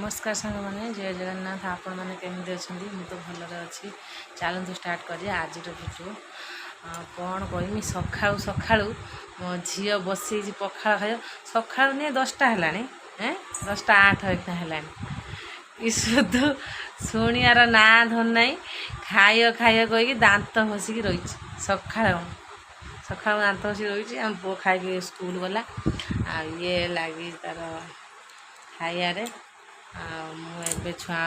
नमस्कार सांग मैंने जय जगन्नाथ। आपण मैंने केमी अच्छा मुझे तो भलरे अच्छी। चलतु स्टार्ट करें आज भिडियो। कौन कहमी सका सका मो झी बस पखाड़ खाई सका नहीं 10टा है 10टा 8 है शुद्ध शुणियार ना धन ना खाई खाई कहीकि दांत घसिकी रही सका सका दांत घसिक रही आम पु खाई स्कूल गला ये लगी तार खाइबारे मुझे छुआ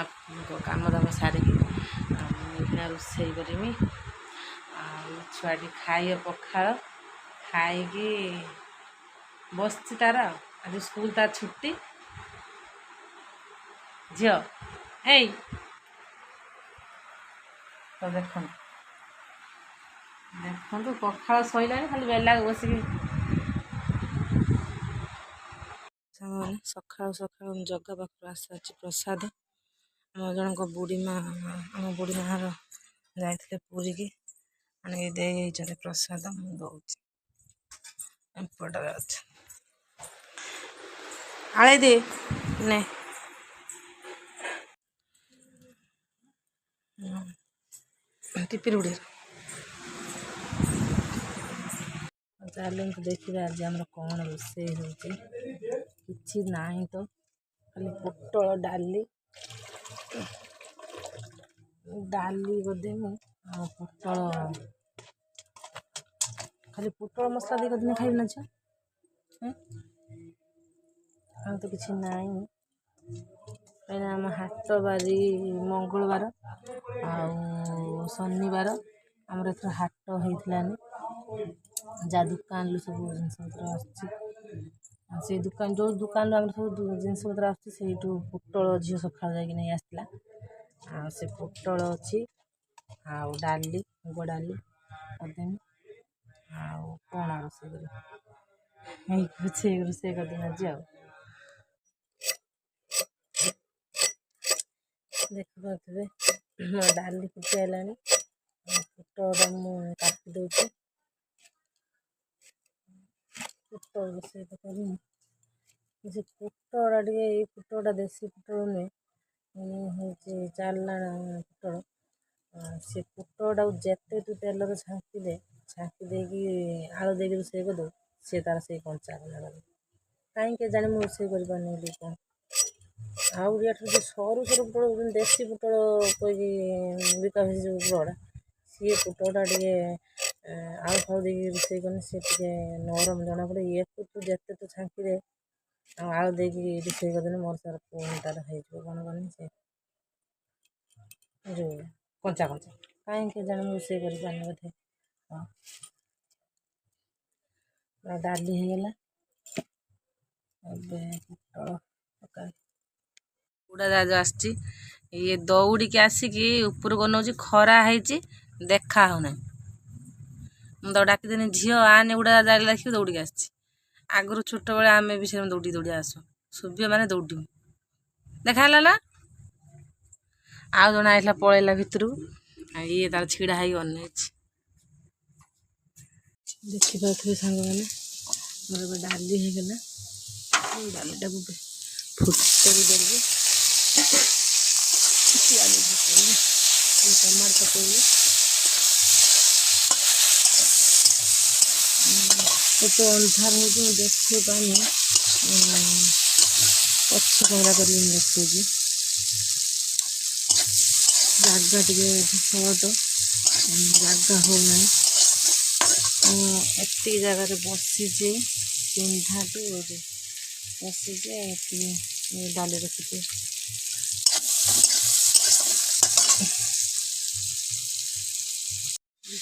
कम दाम सारिकी रोसे करमी छुआटी खाई पखाड़ खाई बस तार आज स्कूल तार छुट्टी झील है तो देख देखु पखाड़ सैला खाली बेला बसिक सका सका जगह पाखर आसा प्रसाद आम जनक बुढ़ी माँ आम बुढ़ी माँ जाते पुरी की आने दे प्रसाद मुझे एपटे अच्छे आड़े दे ने टिपिर उड़ी चलते देखिए आज आम कौन रोसे कि ना तो खाली पोटल डाली डाली बोधे पोटल खाली पोटल मसला दे दिन खाई ना झील तो किसी ना कहीं हाट बारी मंगलवार आ शनिवार आमर एथर हाट होइथिलानी जा दुकान लु सब जिनस से दुकान जो दुकान आम सब जिनस पत्र पोटल झील सका जाकि नहीं आसला से पोटल अच्छी आ डाली मुग डाली करदेमी कौन रोसे रोसे करदेमी आज देखिए मो डाली फुटी आलानी पोटल मुझे काटी दूसरी पोटल रोसे कर पोटल टे पोटल देसी पोटल नुहे हूँ चालना पोटल से पोटल जिते तू तेल छाँकी दे छाँकी देकी आलू देकी रोसे कर दो सी तार से कंचा कहीं जाने मुझे रोसे कर कौन आउे सरू सरू पोटल देसी पोटल कोई बिका जो बड़ा सी पोटलटा टे आलू फालू देकी रोसे कर सी नरम जना पड़े ये तू जिते तू छाँकी दे आलू देकी रोसे करदे मोर सार पुणी तार कौन कनी से जो कंचा कंचा कहीं जाने रोसे कर बोधे डाली होगला पोटल उड़ाजाहाज आसची ये दौड़ी के आसिकी ऊपर को नौ खरा है देखा हो ना मुझे डाकिदेनी झील आने उड़ाजाहाज देखिए दौड़ी आसी आगु छोट बड़े आम भी से दौड़ी दौड़ी आसू शुभ मैंने दौड़ देखा ना आउ जन आइला पलैला भितर ये तार छिड़ा है अन देखिपे सांग मैंने मोर डाली होगला डालीटा फुटरी देवी पियाज पकड़ी टमाटर पकड़ी तो अंधार हो देखी पानी पक्ष कैमरा कर देखी जगह टे सर्ट जगह होना एति जगह बसीचे पिंधाटू बसीचे डाली रखी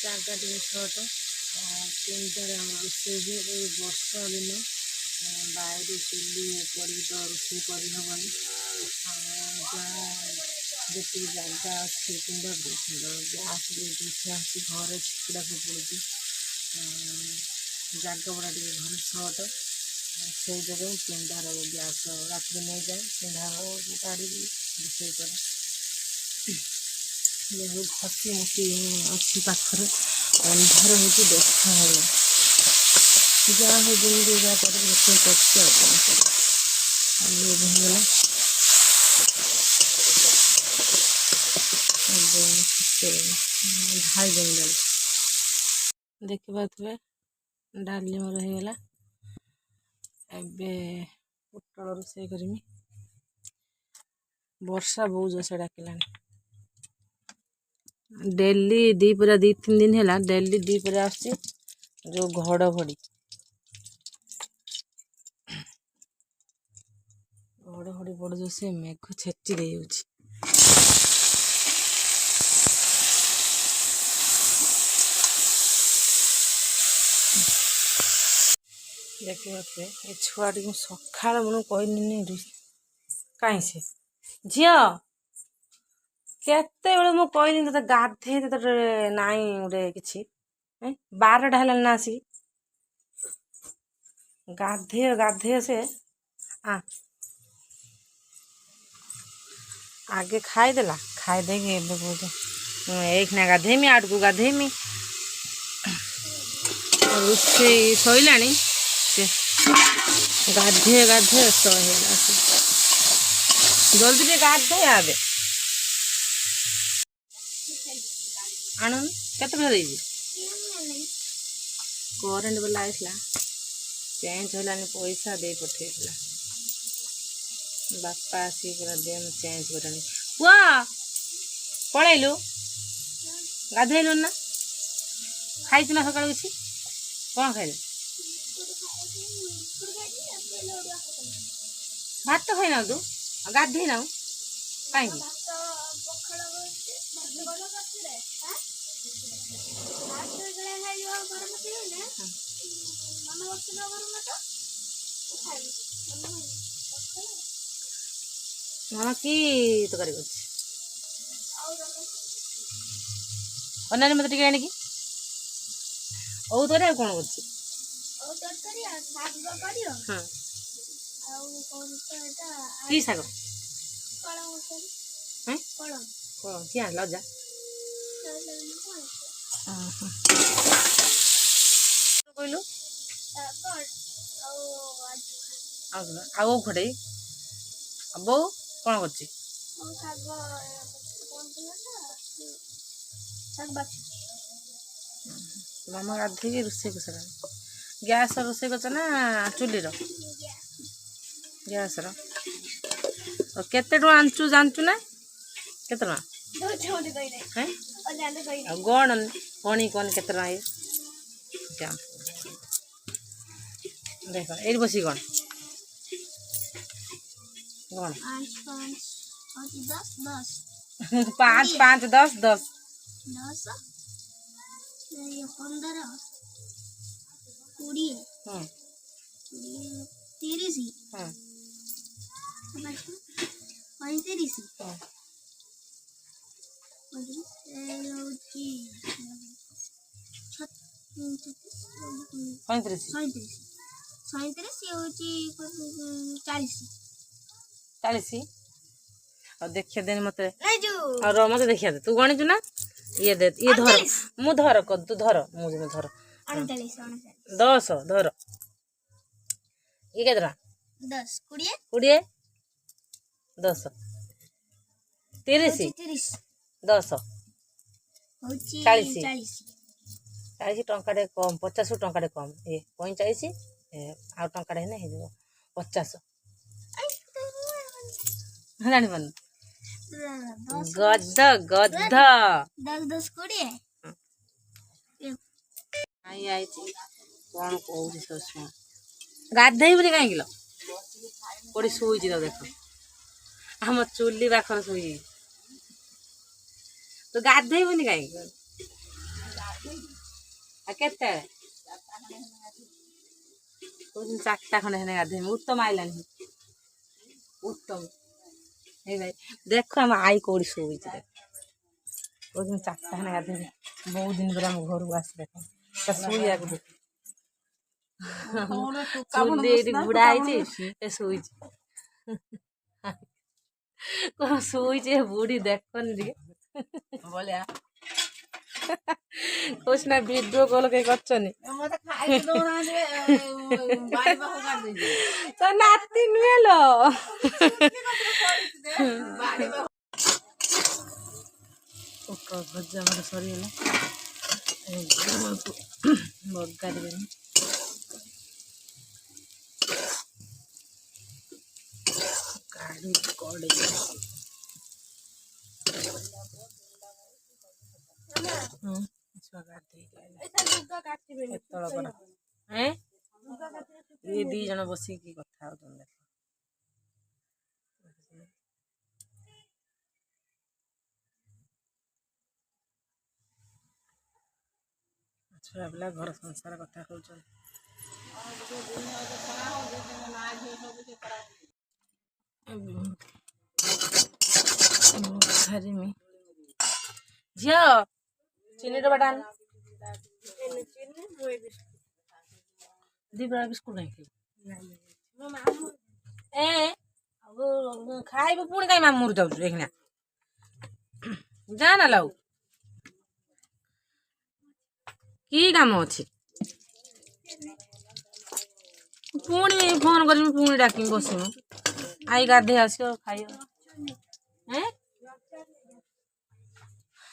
जगह टे सर्ट पिंधारे आम रोसे वर्षा दिन बाहर चुली पड़ी तो रोसे करहबनी जी जगह अच्छी पिंडा गैस आसी घर छिड़ा पड़ी जगह बड़ा टे घर सर्ट से जगह पिंधार गैस रात नहीं जाए पिंधार गाड़ी रोसे कर खसी मसी अच्छी पाखर अंधार हो देखा हो जहाँ हो जमी जगह रोसे कर ढाई देमी डाली देखिपे डाली मोर होगला एबे पोटल रोषे करमी वर्षा बहुत जोर डाकिला डेली दीपरा 2-3 दिन है डेली दीपरा आस जो घड़घड़ी बड़ जो से मेघ छेची दे देखिए ये छुआ टी सका मुझे कहनी कहीं से झी केते मु कहली ते गाधे ते नाई गोटे कि 12टा है ना आसी गाधे गाधे से आगे खाईदेला खाईदे एक ना गाधेमी आड़ को गाधेमी रोषे सैला गाधे गाधे सहेला जल्दी गाधे आवे आण केते करेन्ट बेला आसला चेंज होलानी पैसा दे पठेला बापा आसी पूरा दे चेंज करानी पुआ पलैलु गाधेलु ना खाई ना सका किसी कौन खाइल भात तो खाई ना तू गाधे ना कहीं मामा की तकारी कर अनानी मत टिके आनिकी औ तोरे कौन कर कि शाग क्या लजा कहलु घोड़े बो कौन कर मामा गाधे रोषे कर गैस रोषे कर ना चुलीर गैस केते टका आनचु जानचु ना केते टका गण गणी कौन केते टका ये देख ये बसी गण गण 5 5 10 10 15 20 30 40 और देखिए देन मत और मत देखिए दे तू गणिचु ना ये दे ये धर मु धर कर तू धर मुझे धर 10 धर ये केतरा 10 20 10 30 10 40 टंका कम 50 टंका कम ये 45 आउ टंका है 50 जानी पान गद गद 10 10 20 आई आई कौन कहूँ सब शुण गाधे बोली कहीं कोड़ी शुई तो देख आम चुली पाखर शुई तो गाधे बोली कहीं केते 4टा खंडे गाधे उत्तम आइलानी उत्तम भाई देख आम आई कौड़ी शुई देख 4टा खंडे गाधे बहुत दिन पर आम घर को आस देख शुई चुली बुढ़ा है शुई कौन शुई बुढ़ी देखनी बोलिया कुछ ना वीडियो कॉल कहीं करछनी तो नाती नुहे लो भजा मोर सरीगला बगार काढ़ी कड़े ये दी जन बसिकी कथा देख छुआ पिला घर संसार कथा कहते झील चीनी डबाटा दी बड़ा बिस्कुट ए खाइब पुणी कहीं मामूर जाऊ देखना जा ना लाऊ की काम अच्छी पुणी फोन कर पुणी डाक बस आई गाधे आस खाई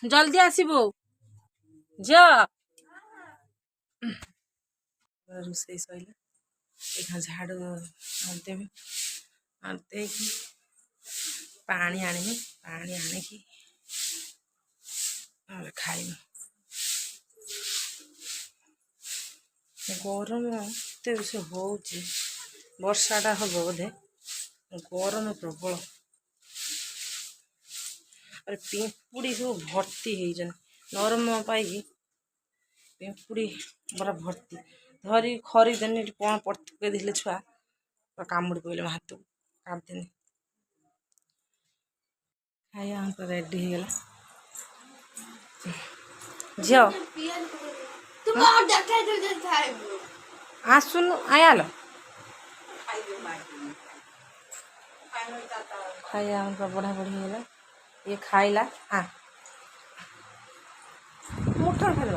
जल्दी आसबो झील रोसे सैला झाड़ू देवी दे पानी आनी पानी आणिकी खाइब गरम एत बेस हो वर्षाटा हम बोधे गरम प्रबल अरे पिंपुड़ी सब भर्ती हो नरम पाई पिंपुड़ी बड़ा भर्ती धरी खरीदेनी कौन पटके दिले छुआ कामुड़ी पड़े मो हाथ को काटदेनी खाया तो रेडी हो गला झील आसुन आयाल खाया बढ़ा बढ़ी गला ये खाइला आ मुठा खाइल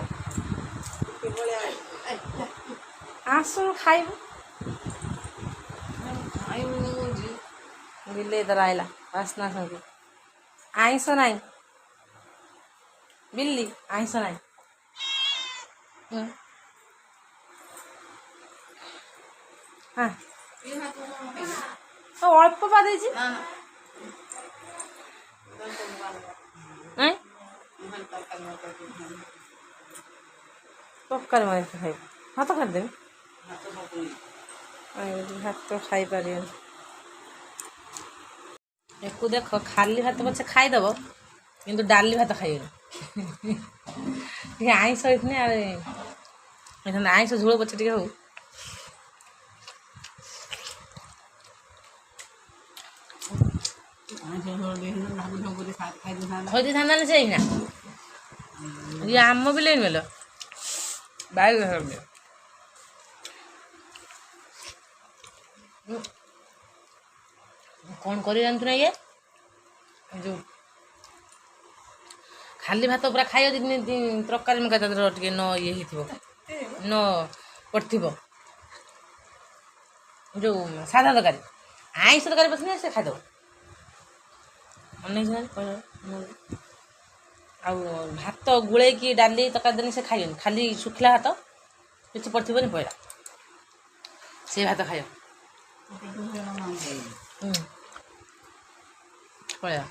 आसुन खाइब बिल्ली तर आइला बासना संगे आइस नाई बिल्ली आइस नाई हाँ तो अल्प पा दे तरकारी मार खाइब हाथ खादेवी हाथ तो खाई पार एक देख खाली भात पचे खाईदेव कि डाली भात खाइबे आइस आइस झोल पचे टे हो खई था से ये आम भी लेन मेल बैग कौन कर जानतु ना ये जो खाली भात पूरा खाई तरकारी मका टे न ये न पड़थ जो साधा तरकारी आइस तरकारी पसंद से खाईदेव भात गुड़े कि डाली तरकारी देने से खाइबन खाली सुखला भात किसी पड़थनी पड़ा से भात खाइब पड़ा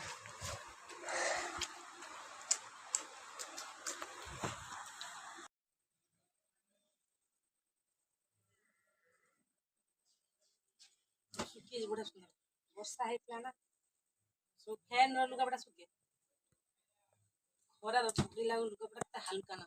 सुखी बढ़िया सुंदर वर्षा होता ना सब फैन लुगापटा सुखे खरार छुटी लगे लुगापटा हल्का ना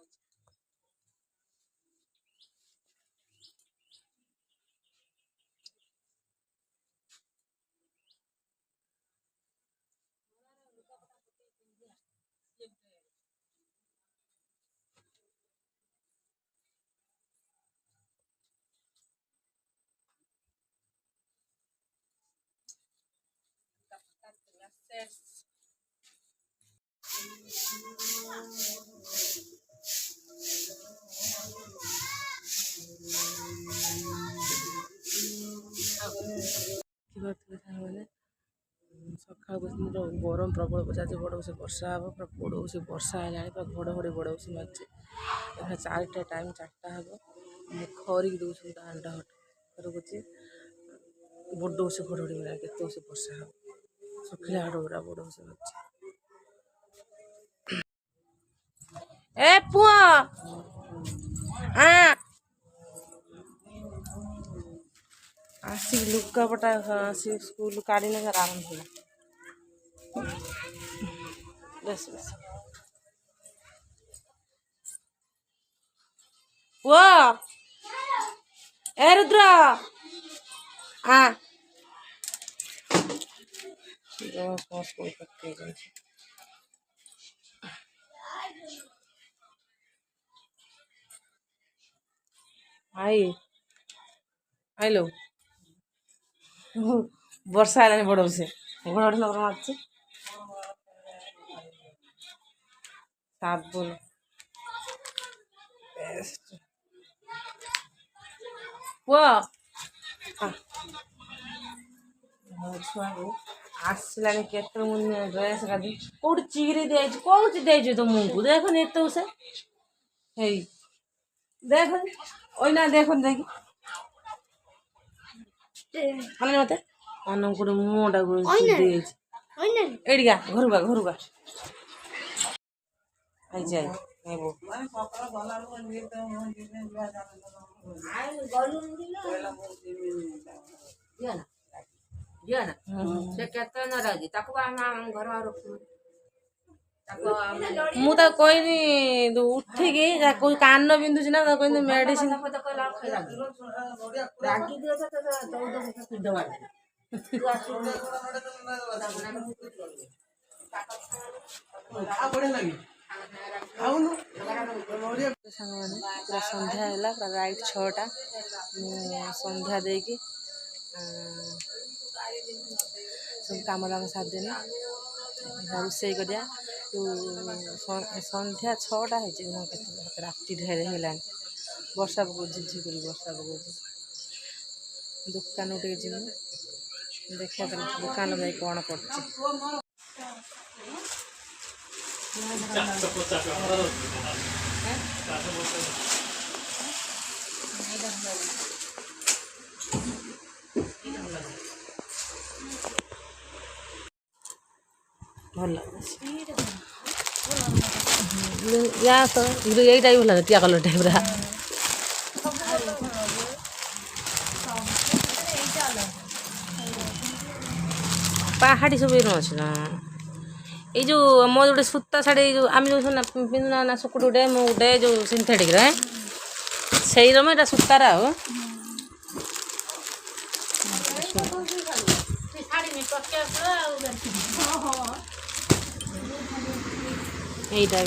सका सकाल गरम प्रबल बजा बड़ से वर्षा हे पूरा बड़ से वर्षा है पूरा घड़घड़ी बड़ से मारे 4टा टाइम 4टा हे खरिक दूसरी अंडा हट खरकुची बड़ से घड़घड़ी मारे के से वर्षा हे सुखिला हाड़ पूरा बड़ से मारे ए पुआ आसिक लुगापटा आसिक स्कूल काढ़ी ना आरंभ होला बस बस वो ए रुद्र स्कूल पक्के आई हेलो वर्षा है बड़ से घड़घड़ी नगर मार्च साबुन पुआ छुआ आसला के ड्रेस गाधी कौट चिगरी दे कौन दे तो मुँह देख एत से देख ओना देख देखी मत अन गोटे मुँहटा एडिका घर का मुझे कहनी उठिकी कान बिंधुची ना कहनी मेडिसिन सांगने पूरा संध्या है पूरा राइट 6टा संध्या देकी सब कम दाम साथ देनी रोसे करिया संध्या 6टा है राति ढेर है वर्षा पकाऊ झिझिक वर्षा पकाऊ दुकान टे जी देखा दुकान जाए कौन कर भल या तो यहीटा भी भल टिया कलर टाइप पहाड़ी सब अच्छे ना यो मोर गोटे सूता शाढ़ी जो आम जो पिंधुना ना सुकुट गोटे मो गोटे जो सिंथेटिक से रहा सूतार यहीटा